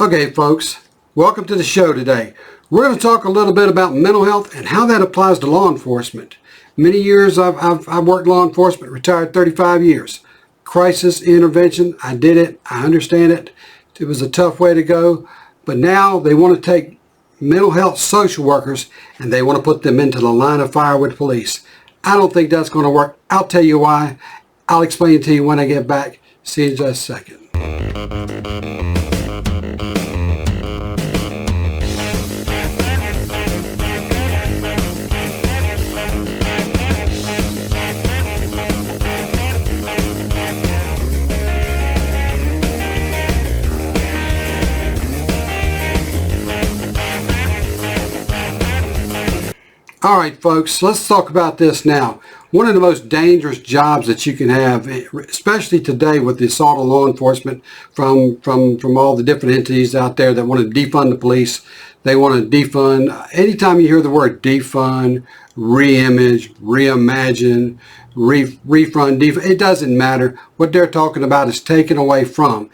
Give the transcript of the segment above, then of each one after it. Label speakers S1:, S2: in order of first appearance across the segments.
S1: Okay, folks, welcome to the show today. We're going to talk a little bit about mental health and how that applies to law enforcement. Many years I've worked law enforcement, retired 35 years. Crisis intervention, I did it, I understand it. It was a tough way to go, but now they want to take mental health social workers and they want to put them into the line of fire with police. I don't think that's going to work. I'll tell you why. I'll explain it to you when I get back. See you in just a second. All right, folks, let's talk about this now. One of the most dangerous jobs that you can have, especially today with the assault on law enforcement from all the different entities out there that want to defund the police. They want to defund. Anytime you hear the word defund, reimage, reimagine, refund, defund, it doesn't matter. What they're talking about is taken away from.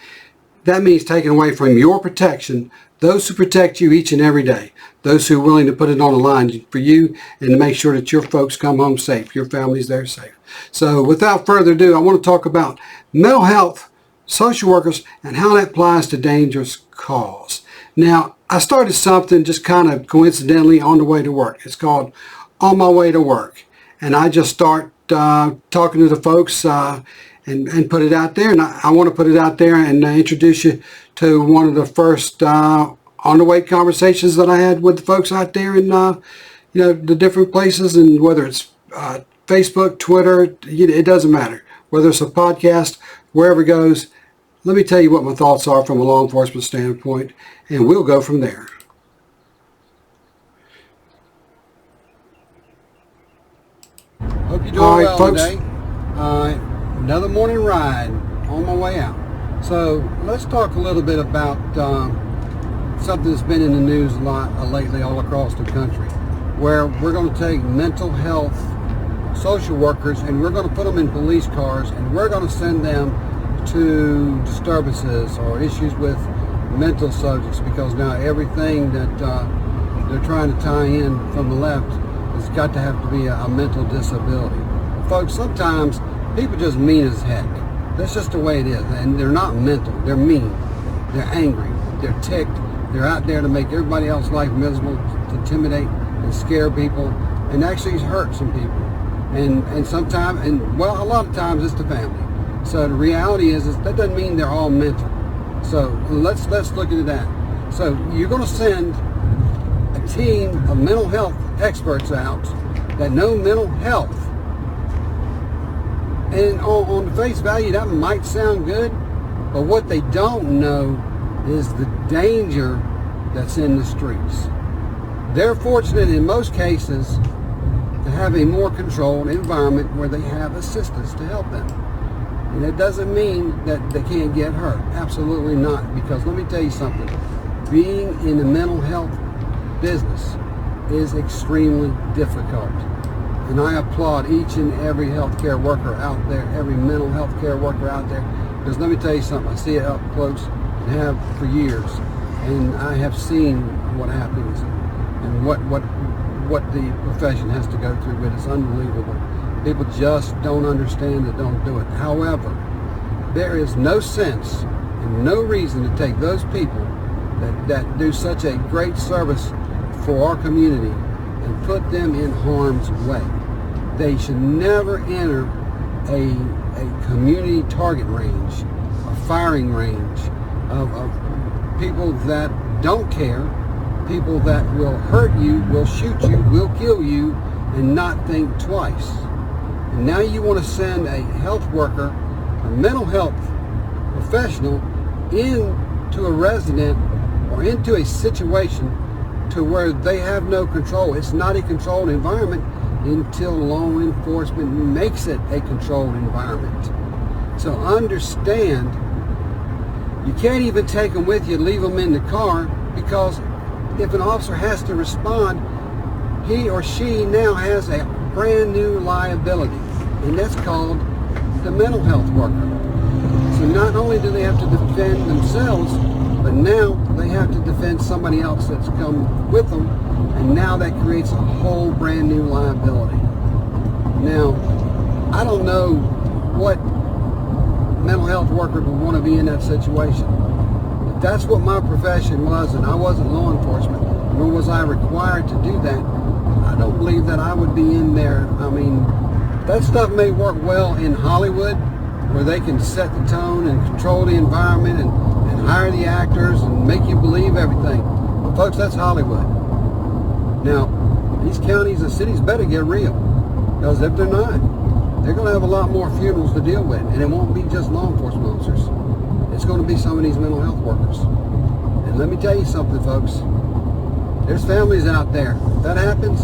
S1: That means taken away from your protection, those who protect you each and every day, those who are willing to put it on the line for you and to make sure that your folks come home safe, your family's there safe. So without further ado, I want to talk about mental health, social workers, and how that applies to dangerous calls. Now, I started something just kind of coincidentally on the way to work. It's called On My Way to Work. And I just start talking to the folks and put it out there. And I want to put it out there and introduce you to one of the first on the way conversations that I had with the folks out there in the different places, and whether it's Facebook, Twitter, it doesn't matter. Whether it's a podcast, wherever it goes, let me tell you what my thoughts are from a law enforcement standpoint, and we'll go from there. Hope you're doing well folks. Today. Another morning ride on my way out. So let's talk a little bit about something that's been in the news a lot lately all across the country, where we're going to take mental health social workers and we're going to put them in police cars and we're going to send them to disturbances or issues with mental subjects, because now everything that they're trying to tie in from the left has got to have to be a mental disability. Folks, sometimes people just mean as heck. That's just the way it is. And they're not mental. They're mean. They're angry. They're ticked. They're out there to make everybody else's life miserable, to intimidate and scare people, and actually hurt some people. And sometimes, a lot of times it's the family. So the reality is that doesn't mean they're all mental. So let's look into that. So you're going to send a team of mental health experts out that know mental health. And on the face value, that might sound good, but what they don't know is the danger that's in the streets. They're fortunate in most cases to have a more controlled environment where they have assistance to help them. And it doesn't mean that they can't get hurt. Absolutely not. Because let me tell you something. Being in the mental health business is extremely difficult. And I applaud each and every healthcare worker out there, every mental health care worker out there. Because let me tell you something, I see it up close and have for years. And I have seen what happens and what the profession has to go through, but it's unbelievable. People just don't understand it, don't do it. However, there is no sense and no reason to take those people that do such a great service for our community and put them in harm's way. They should never enter a community target range, a firing range of people that don't care, people that will hurt you, will shoot you, will kill you, and not think twice. And now you want to send a health worker, a mental health professional, into a resident or into a situation to where they have no control. It's not a controlled environment until law enforcement makes it a controlled environment. So understand, you can't even take them with you, leave them in the car, because if an officer has to respond, he or she now has a brand new liability, and that's called the mental health worker. So And not only do they have to defend themselves, but now they have to defend somebody else that's come with them, and now that creates a whole brand new liability. Now, I don't know what mental health workers would want to be in that situation. If that's what my profession was, and I wasn't law enforcement, nor was I required to do that, I don't believe that I would be in there. I mean, that stuff may work well in Hollywood, where they can set the tone and control the environment and hire the actors and make you believe everything. But folks, that's Hollywood. Now, these counties and cities better get real, because if they're not, they're going to have a lot more funerals to deal with, and it won't be just law enforcement officers. It's going to be some of these mental health workers. And let me tell you something, folks. There's families out there. If that happens,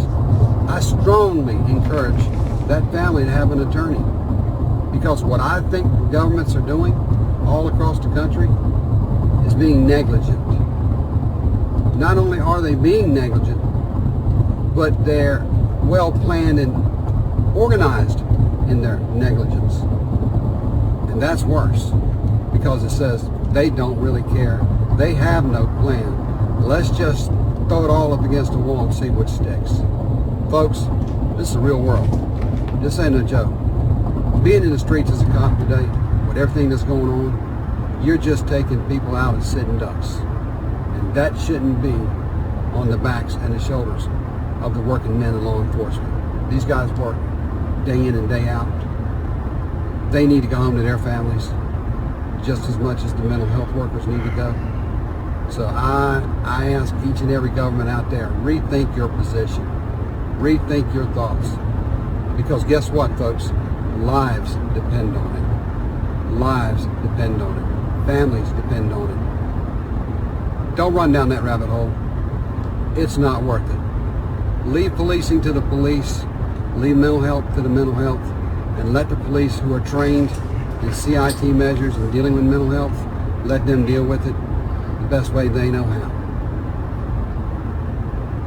S1: I strongly encourage that family to have an attorney. Because what I think governments are doing all across the country is being negligent. Not only are they being negligent, but they're well planned and organized in their negligence. And that's worse, because it says they don't really care. They have no plan. Let's just throw it all up against the wall and see what sticks. Folks, this is the real world. This ain't a joke. Being in the streets as a cop today, with everything that's going on, you're just taking people out as sitting ducks. And that shouldn't be on the backs and the shoulders of the working men in law enforcement. These guys work day in and day out. They need to go home to their families just as much as the mental health workers need to go. So I ask each and every government out there, rethink your position. Rethink your thoughts. Because guess what, folks? Lives depend on it. Lives depend on it. Families depend on it. Don't run down that rabbit hole. It's not worth it. Leave policing to the police. Leave mental health to the mental health. And let the police who are trained in CIT measures and dealing with mental health, let them deal with it the best way they know how.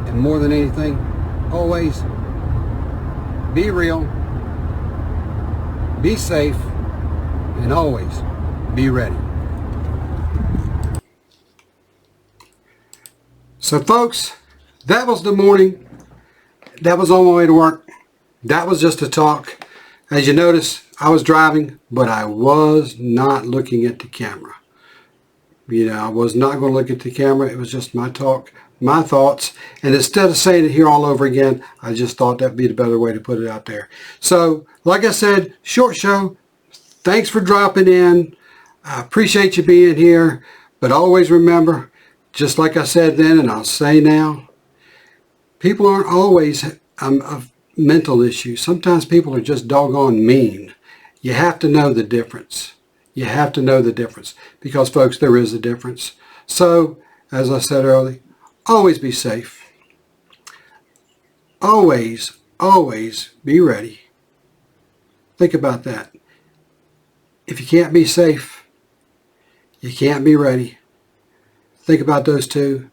S1: And more than anything, always be real, be safe, and always be ready. So folks, that was the morning. That was on my way to work. That was just a talk. As you notice, I was driving, but I was not looking at the camera. You know, I was not going to look at the camera. It was just my talk, my thoughts. And instead of saying it here all over again, I just thought that'd be the better way to put it out there. So, like I said, short show. Thanks for dropping in. I appreciate you being here. But always remember, just like I said then and I'll say now, people aren't always a mental issue. Sometimes people are just doggone mean. You have to know the difference. You have to know the difference, because folks, there is a difference. So, as I said earlier, always be safe. Always, always be ready. Think about that. If you can't be safe, you can't be ready. Think about those two.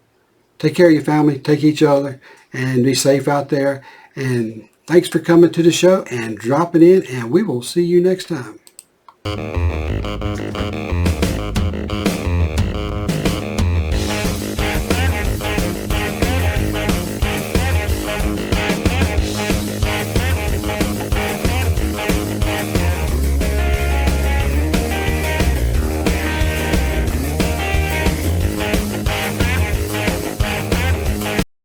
S1: Take care of your family, take each other, and be safe out there. And thanks for coming to the show and dropping in, and we will see you next time.